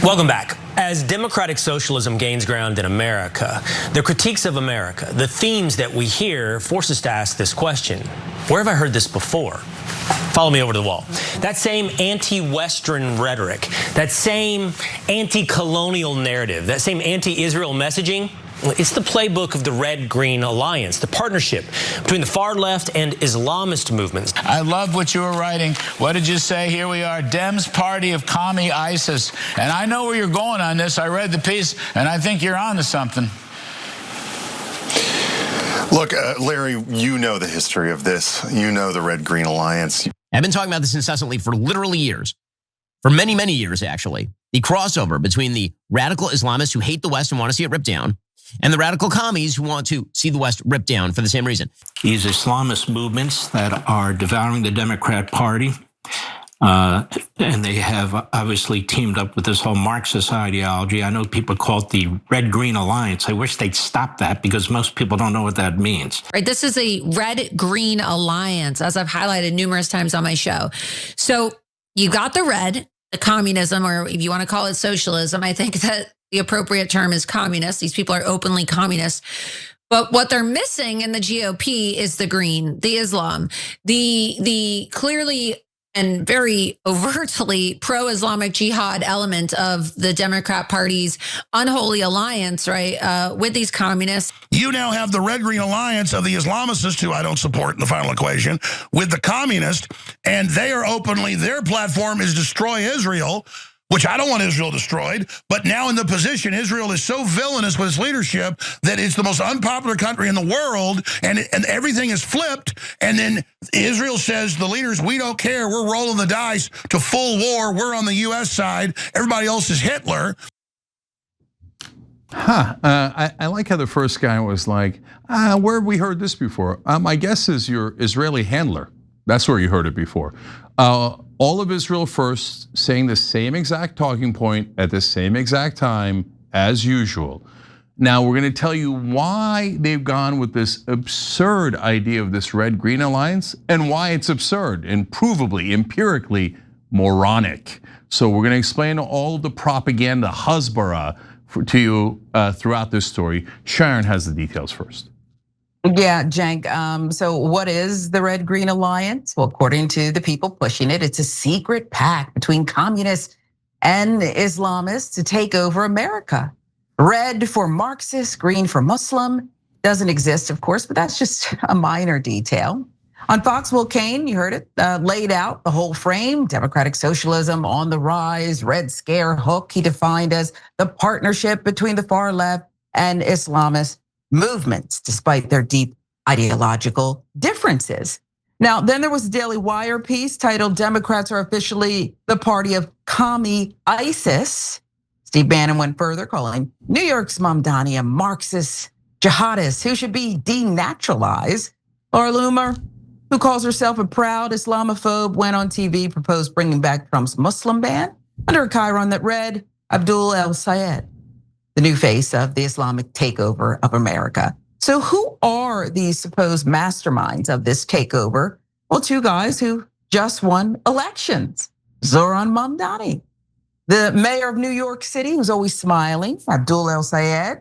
Welcome back. As democratic socialism gains ground in America, the critiques of America, the themes that we hear, force us to ask this question: where have I heard this before? Follow me over to the wall. That same anti-Western rhetoric, that same anti-colonial narrative, that same anti-Israel messaging, it's the playbook of the Red-Green Alliance, the partnership between the far left and Islamist movements. I love what you were writing. What did you say? Here we are, Dems party of commie ISIS. And I know where you're going on this. I read the piece, and I think you're on to something. Look, Larry, you know the history of this. You know the Red-Green Alliance. I've been talking about this incessantly for literally years. For many, many years, actually. The crossover between the radical Islamists who hate the West and want to see it ripped down, and the radical commies who want to see the West ripped down for the same reason. These Islamist movements that are devouring the Democrat Party, and they have obviously teamed up with this whole Marxist ideology. I know people call it the Red-Green Alliance. I wish they'd stop that because most people don't know what that means. Right, this is a Red-Green Alliance, as I've highlighted numerous times on my show. So you got the red, the communism, or if you want to call it socialism. I think that the appropriate term is communist. These people are openly communist. But what they're missing in the GOP is the green, the Islam, the clearly and very overtly pro-Islamic jihad element of the Democrat Party's unholy alliance, right, with these communists. You now have the Red-Green Alliance of the Islamists, who I don't support in the final equation, with the communists, and they are openly, their platform is destroy Israel, which I don't want Israel destroyed, but now in the position, Israel is so villainous with its leadership that it's the most unpopular country in the world, and everything is flipped, and then Israel says, the leaders, we don't care, we're rolling the dice to full war, we're on the US side, everybody else is Hitler. I like how the first guy was like, where have we heard this before? My guess is your Israeli handler. That's where you heard it before. All of Israel first saying the same exact talking point at the same exact time as usual. Now we're gonna tell you why they've gone with this absurd idea of this Red-Green Alliance and why it's absurd and provably, empirically moronic. So we're gonna explain all of the propaganda, hasbara, to you throughout this story. Sharon has the details first. Yeah, Cenk. So what is the Red-Green Alliance? Well, according to the people pushing it, it's a secret pact between communists and Islamists to take over America. Red for Marxist, green for Muslim. Doesn't exist, of course, but that's just a minor detail. On Fox, Will Cain, you heard it, laid out the whole frame. Democratic socialism on the rise, Red Scare hook, he defined as the partnership between the far left and Islamist movements, despite their deep ideological differences. Now, then there was a Daily Wire piece titled "Democrats are officially the party of commie ISIS." Steve Bannon went further, calling New York's Mamdani a Marxist jihadist who should be denaturalized. Laura Loomer, who calls herself a proud Islamophobe, went on TV, proposed bringing back Trump's Muslim ban under a chyron that read Abdul el-Sayed, the new face of the Islamic takeover of America. So who are these supposed masterminds of this takeover? Well, two guys who just won elections. Zoran Mamdani, the mayor of New York City, who's always smiling, Abdul el-Sayed,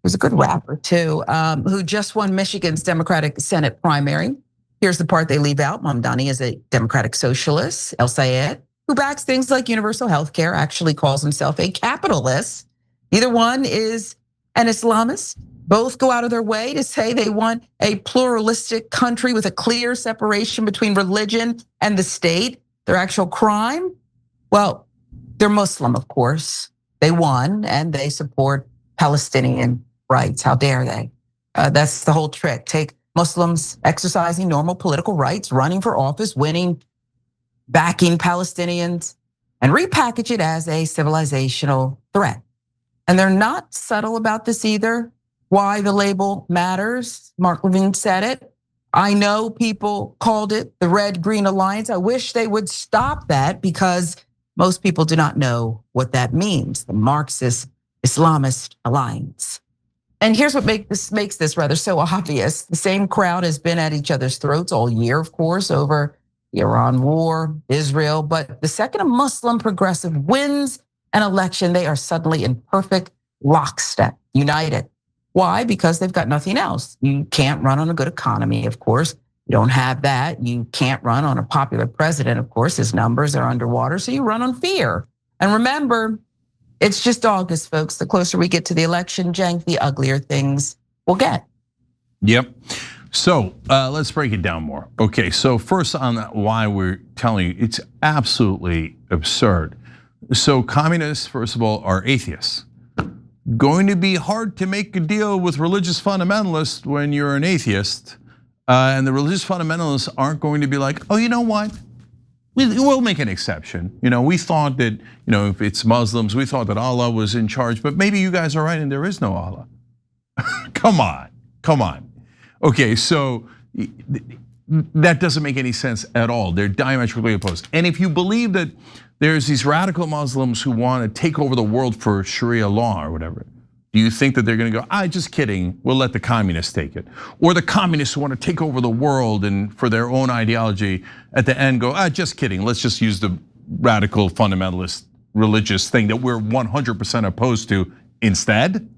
who's a good rapper too, who just won Michigan's Democratic Senate primary. Here's the part they leave out. Mamdani is a Democratic socialist. El-Sayed, who backs things like universal health care, actually calls himself a capitalist. Neither one is an Islamist. Both go out of their way to say they want a pluralistic country with a clear separation between religion and the state. Their actual crime? Well, they're Muslim, of course. They won and they support Palestinian rights. How dare they? That's the whole trick. Take Muslims exercising normal political rights, running for office, winning, backing Palestinians, and repackage it as a civilizational threat. And they're not subtle about this either. Why the label matters, Mark Levine said it. I know people called it the Red-Green Alliance. I wish they would stop that because most people do not know what that means, the Marxist Islamist Alliance. And here's what makes this rather so obvious. The same crowd has been at each other's throats all year, of course, over the Iran war, Israel. But the second a Muslim progressive wins an election, they are suddenly in perfect lockstep, united. Why? Because they've got nothing else. You can't run on a good economy, of course. You don't have that. You can't run on a popular president, of course. His numbers are underwater, so you run on fear. And remember, it's just August, folks. The closer we get to the election, Cenk, the uglier things will get. Yep. So let's break it down more. Okay, so first on why we're telling you, it's absolutely absurd. So communists, first of all, are atheists. Going to be hard to make a deal with religious fundamentalists when you're an atheist. And the religious fundamentalists aren't going to be like, oh, you know what? We'll make an exception. We thought that, if it's Muslims, we thought that Allah was in charge, but maybe you guys are right and there is no Allah. Come on. Okay, so that doesn't make any sense at all. They're diametrically opposed. And if you believe that there's these radical Muslims who want to take over the world for Sharia law or whatever, do you think that they're going to go, just kidding, we'll let the communists take it? Or the communists who want to take over the world and for their own ideology at the end go, just kidding, let's just use the radical fundamentalist religious thing that we're 100% opposed to instead?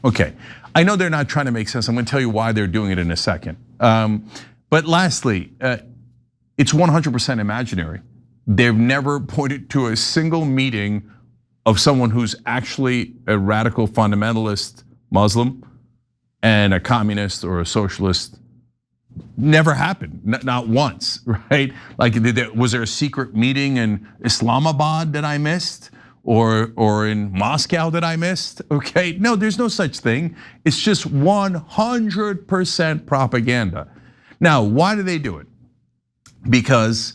Okay, I know they're not trying to make sense. I'm going to tell you why they're doing it in a second. But lastly, it's 100% imaginary. They've never pointed to a single meeting of someone who's actually a radical fundamentalist Muslim and a communist or a socialist. Never happened, not once, right? Like, was there a secret meeting in Islamabad that I missed? Or in Moscow that I missed, okay? No, there's no such thing. It's just 100% propaganda. Now, why do they do it? Because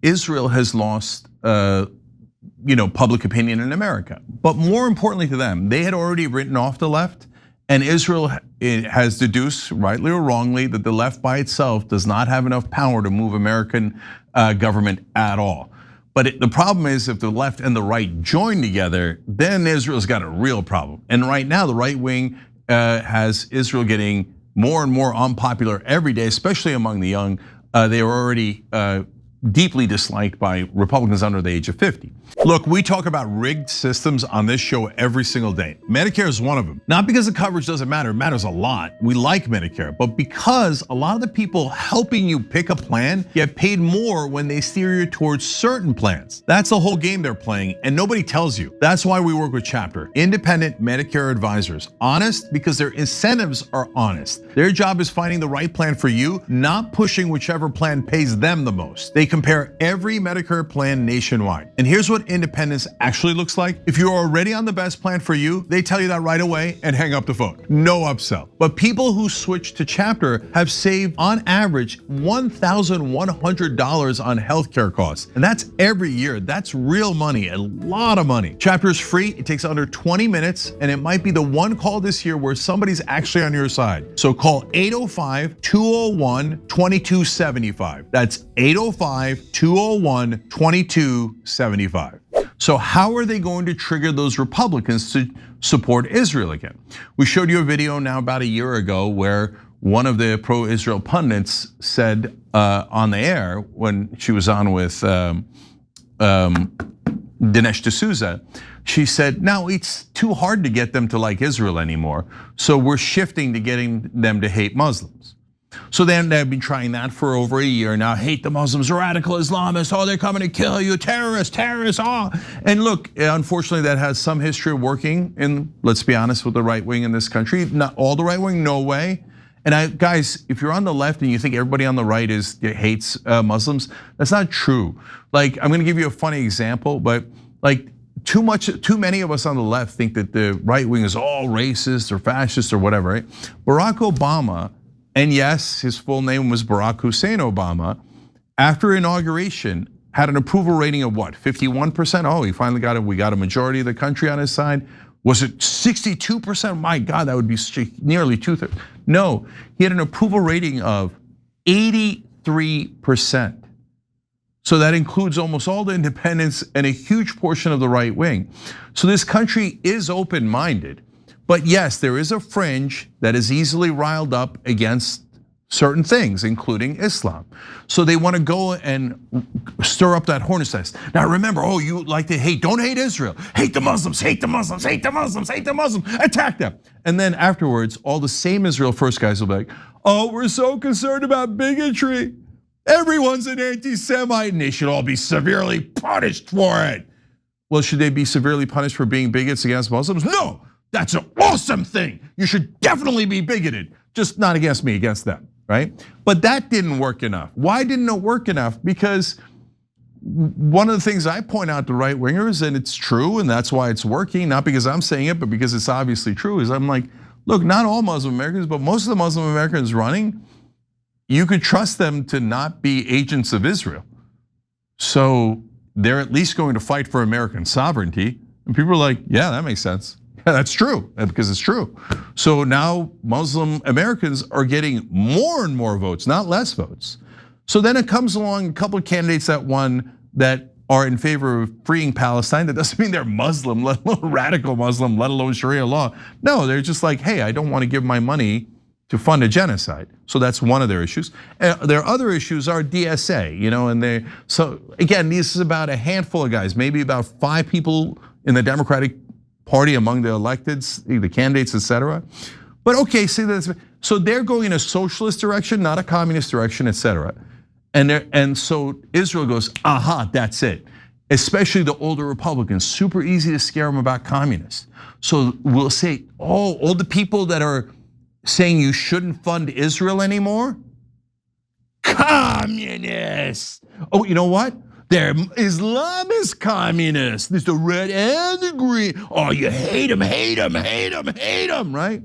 Israel has lost public opinion in America. But more importantly to them, they had already written off the left, and Israel has deduced, rightly or wrongly, that the left by itself does not have enough power to move American government at all. But the problem is if the left and the right join together, then Israel's got a real problem. And right now, the right wing has Israel getting more and more unpopular every day, especially among the young. They are already deeply disliked by Republicans under the age of 50. Look, we talk about rigged systems on this show every single day. Medicare is one of them. Not because the coverage doesn't matter, it matters a lot. We like Medicare, but because a lot of the people helping you pick a plan get paid more when they steer you towards certain plans. That's the whole game they're playing, and nobody tells you. That's why we work with Chapter, independent Medicare advisors. Honest because their incentives are honest. Their job is finding the right plan for you, not pushing whichever plan pays them the most. They compare every Medicare plan nationwide. And here's what independence actually looks like. If you're already on the best plan for you, they tell you that right away and hang up the phone. No upsell. But people who switch to Chapter have saved on average $1,100 on healthcare costs. And that's every year. That's real money, a lot of money. Chapter is free, it takes under 20 minutes, and it might be the one call this year where somebody's actually on your side. So call 805-201-2275. That's 805-201-2275. So how are they going to trigger those Republicans to support Israel again? We showed you a video now about a year ago where one of the pro-Israel pundits said on the air when she was on with Dinesh D'Souza, she said, now it's too hard to get them to like Israel anymore. So we're shifting to getting them to hate Muslims. So then they've been trying that for over a year now. Hate the Muslims, radical Islamists, they're coming to kill you, terrorists, And look, unfortunately that has some history of working in, let's be honest, with the right wing in this country. Not all the right wing, no way. And guys, if you're on the left and you think everybody on the right hates Muslims, that's not true. Like, I'm gonna give you a funny example, but like too many of us on the left think that the right wing is all racist or fascist or whatever, right? Barack Obama, and yes, his full name was Barack Hussein Obama, after inauguration, had an approval rating of what, 51%? Oh, he finally we got a majority of the country on his side. Was it 62%? My God, that would be nearly 2/3. No, he had an approval rating of 83%. So that includes almost all the independents and a huge portion of the right wing. So this country is open-minded. But yes, there is a fringe that is easily riled up against certain things, including Islam. So they want to go and stir up that hornet's nest. Now remember, oh, you like to hate, don't hate Israel. Hate the Muslims, hate the Muslims, hate the Muslims, hate the Muslims, attack them. And then afterwards, all the same Israel First guys will be like, oh, we're so concerned about bigotry. Everyone's an anti-Semite and they should all be severely punished for it. Well, should they be severely punished for being bigots against Muslims? No, that's an awesome thing. You should definitely be bigoted, just not against me, against them, right? But that didn't work enough. Why didn't it work enough? Because one of the things I point out to right wingers, and it's true, and that's why it's working, not because I'm saying it, but because it's obviously true, is I'm like, look, not all Muslim Americans, but most of the Muslim Americans running, you could trust them to not be agents of Israel. So they're at least going to fight for American sovereignty. And people are like, yeah, that makes sense. Yeah, that's true, because it's true. So now Muslim Americans are getting more and more votes, not less votes. So then it comes along a couple of candidates that won that are in favor of freeing Palestine. That doesn't mean they're Muslim, let alone radical Muslim, let alone Sharia law. No, they're just like, hey, I don't want to give my money to fund a genocide. So that's one of their issues. Their other issues are DSA, and so again, this is about a handful of guys, maybe about 5 people in the Democratic Party among the electeds, the candidates, etc. But okay, see this. So they're going in a socialist direction, not a communist direction, etc. And so Israel goes, aha, that's it. Especially the older Republicans, super easy to scare them about communists. So we'll say, oh, all the people that are saying you shouldn't fund Israel anymore? Communists. Oh, you know what? They're Islamist communists. There's the red and the green. Oh, you hate them, hate them, hate them, hate them, right?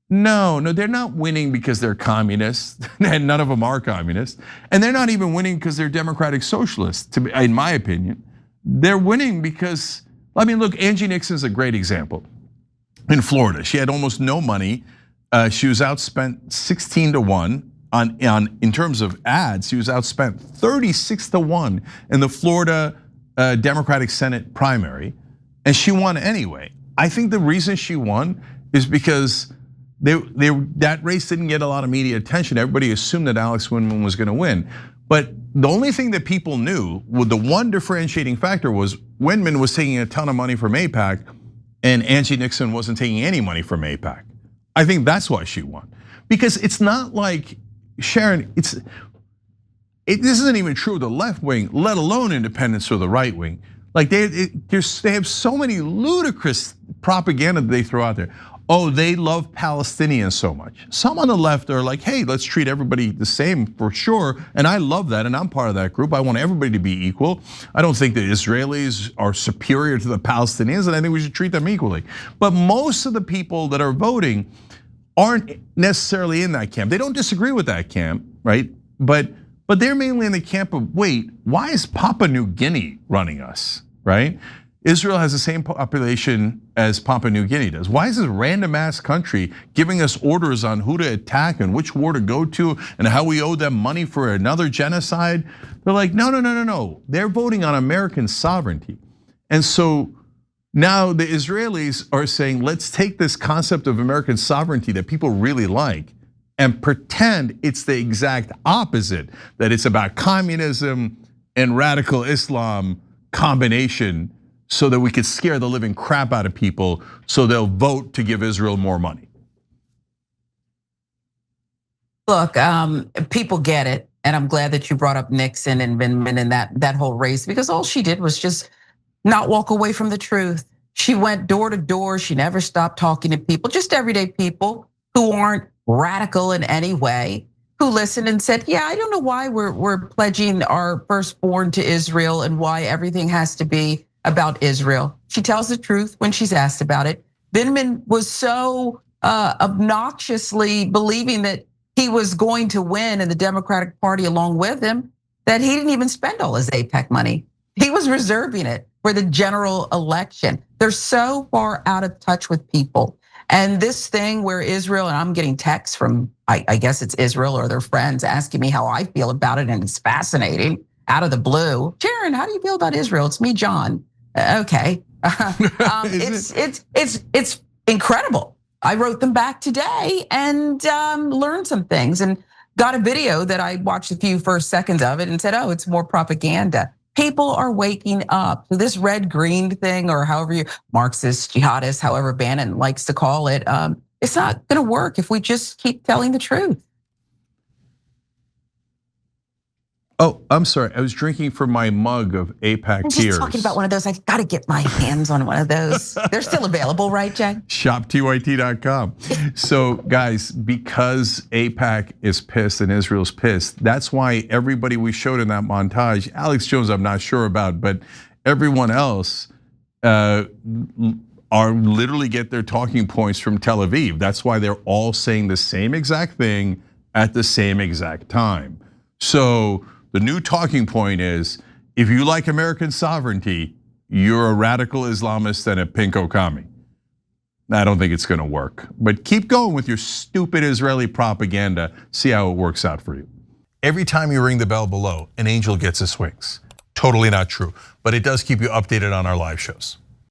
No, they're not winning because they're communists, and none of them are communists. And they're not even winning because they're democratic socialists, in my opinion. They're winning because, I mean, look, Angie Nixon's a great example. In Florida, she had almost no money. She was outspent 16 to 1 in terms of ads. She was outspent 36 to 1 in the Florida Democratic Senate primary, and she won anyway. I think the reason she won is because that race didn't get a lot of media attention. Everybody assumed that Alex Windman was going to win, but the only thing that people knew, the one differentiating factor was Windman was taking a ton of money from AIPAC, and Angie Nixon wasn't taking any money from AIPAC. I think that's why she won, because it's not like Sharon. This isn't even true of the left wing, let alone independents or the right wing. Like they have so many ludicrous propaganda that they throw out there. Oh, they love Palestinians so much. Some on the left are like, hey, let's treat everybody the same for sure. And I love that, and I'm part of that group. I want everybody to be equal. I don't think the Israelis are superior to the Palestinians, and I think we should treat them equally. But most of the people that are voting aren't necessarily in that camp. They don't disagree with that camp, right? But they're mainly in the camp of, wait, why is Papua New Guinea running us, right? Israel has the same population as Papua New Guinea does. Why is this random ass country giving us orders on who to attack and which war to go to and how we owe them money for another genocide? They're like, no. They're voting on American sovereignty. And so now the Israelis are saying, let's take this concept of American sovereignty that people really like and pretend it's the exact opposite, that it's about communism and radical Islam combination, so that we could scare the living crap out of people so they'll vote to give Israel more money. Look, people get it, and I'm glad that you brought up Nixon and Vindman and that whole race, because all she did was just not walk away from the truth. She went door to door. She never stopped talking to people, just everyday people who aren't radical in any way, who listened and said, yeah, I don't know why we're pledging our firstborn to Israel and why everything has to be about Israel. She tells the truth when she's asked about it. Vindman was so obnoxiously believing that he was going to win and the Democratic Party along with him that he didn't even spend all his AIPAC money. He was reserving it for the general election. They're so far out of touch with people. And this thing where Israel, and I'm getting texts from, I guess it's Israel or their friends asking me how I feel about it, and it's fascinating, out of the blue. Sharon, how do you feel about Israel? It's me, John. Okay, it's incredible. I wrote them back today and learned some things. And got a video that I watched a few first seconds of it and said, oh, it's more propaganda. People are waking up. So this red-green thing, or however you, Marxist, jihadist, however Bannon likes to call it, it's not gonna work if we just keep telling the truth. Oh, I'm sorry. I was drinking from my mug of APAC I'm tears. just talking about one of those. I've got to get my hands on one of those. They're still available, right, Jack? ShopTYT.com. So guys, because APAC is pissed and Israel's pissed, that's why everybody we showed in that montage, Alex Jones I'm not sure about, but everyone else are literally get their talking points from Tel Aviv. That's why they're all saying the same exact thing at the same exact time. So the new talking point is, if you like American sovereignty, you're a radical Islamist and a pinko commie. I don't think it's gonna work, but keep going with your stupid Israeli propaganda. See how it works out for you. Every time you ring the bell below, an angel gets his wings. Totally not true, but it does keep you updated on our live shows.